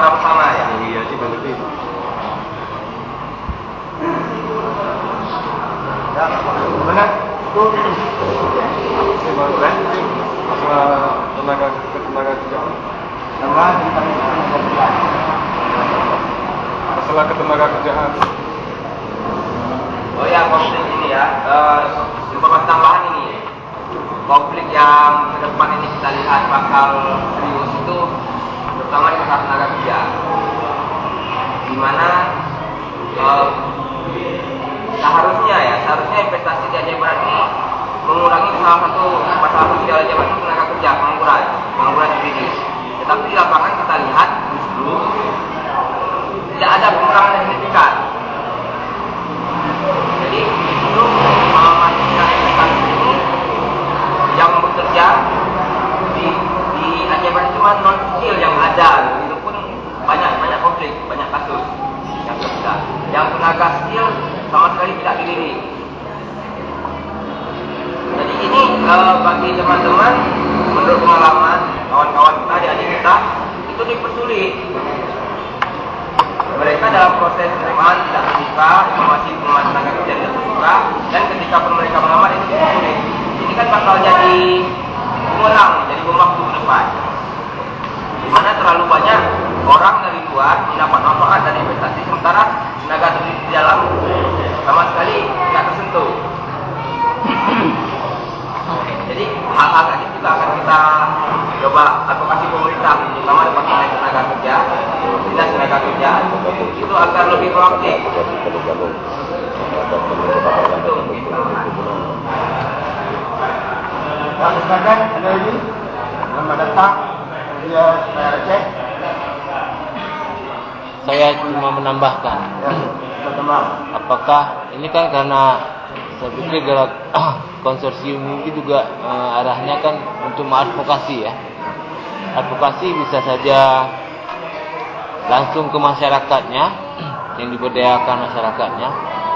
musyawarah bersama ya. Iya sih berarti. Ya, benar. Tuh. Masalah tenaga kerjaan. Masalah ketenaga kerjaan. Oh ya, konflik ini ya, informasi tambahan ini. Konflik yang ke depan ini kita lihat bakal serius itu terutama di masalah tenaga kerja, di mana seharusnya investasi di Aceh Barat ini mengurangi salah satu masalah sosial Aceh Barat itu tenaga kerja, pengangguran sendiri. Tetapi di lapangan kita lihat justru tidak ada pengurangan yang signifikan. Jadi justru memastikan investasi ini yang bekerja di Aceh Barat cuma non skill yang ada, itu pun banyak konflik, banyak kasus yang bekerja. Yang tenaga skill sama sekali tidak dilirik. Jadi ini bagi teman-teman, menurut pengalaman kawan-kawan kita, adik-adik kita, itu dipersulit. Mereka dalam proses penerimaan tidak terbuka, informasi tenaga kerja tidak terbuka, dan ketika mereka mengamat itu dipersulit. Ini kan bakal jadi bumerang, jadi bom waktu ke depan. Di mana terlalu banyak orang dari luar mendapat manfaat dari investasi, sementara tenaga kerja di dalam sama sekali tidak tersentuh. Jadi hal-hal tadi juga akan kita coba advokasi pemerintah, terutama Departemen Tenaga Kerja, Dinas Tenaga Kerja, itu agar lebih proaktif. Silakan, ada lagi? Selamat datang. Dia saya Aceh. Saya cuma menambahkan. Ya, apakah ini kan karena saya pikir gerak konsorsium ini juga arahnya kan untuk mengadvokasi ya. Advokasi bisa saja langsung ke masyarakatnya, yang diberdayakan masyarakatnya.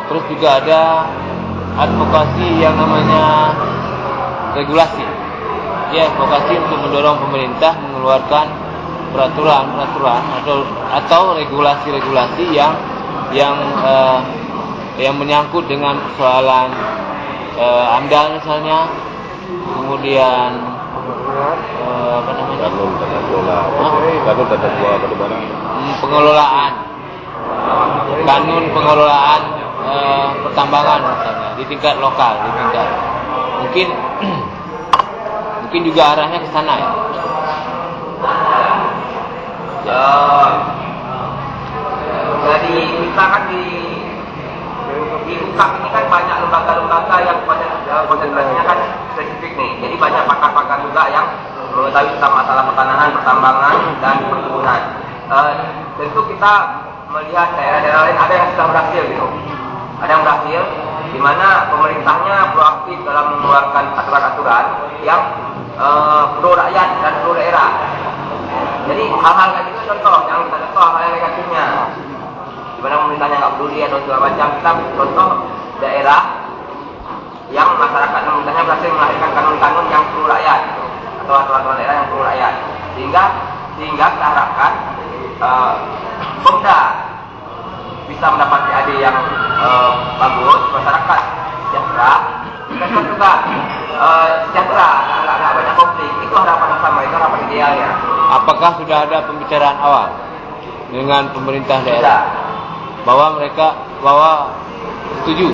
Terus juga ada advokasi yang namanya regulasi. Ya, advokasi untuk mendorong pemerintah mengeluarkan peraturan atau regulasi-regulasi yang menyangkut dengan persoalan AMDAL misalnya, kemudian pengelolaan, kanun pengelolaan pertambangan misalnya di tingkat lokal, mungkin juga arahnya ke sana ya. Jadi kita kan di UKAP ini kan banyak lembaga-lembaga yang konsentrasinya kan spesifik nih. Jadi banyak pakar-pakar juga yang mengetahui tentang masalah pertanahan, pertambangan, dan perkebunan. Tentu kita melihat daerah-daerah lain ada yang sudah berhasil gitu. Ada yang berhasil, di mana pemerintahnya proaktif dalam mengeluarkan aturan-aturan yang pro rakyat dan pro daerah. Jadi hal-hal kayak gitu contoh, yang kita contoh hal yang negatifnya, di mana pemerintahnya nggak peduli atau segala macam. Kita contoh daerah yang masyarakat dan pemerintahnya berhasil melahirkan kanun-kanun yang pro rakyat, gitu, atau aturan-aturan daerah yang pro rakyat, sehingga kita harapkan Pemda bisa mendapat PAD yang bagus, masyarakat sejahtera, investor juga sejahtera, nggak banyak konflik. Itu harapan bersama, itu harapan idealnya. Apakah sudah ada pembicaraan awal dengan pemerintah daerah bahwa mereka setuju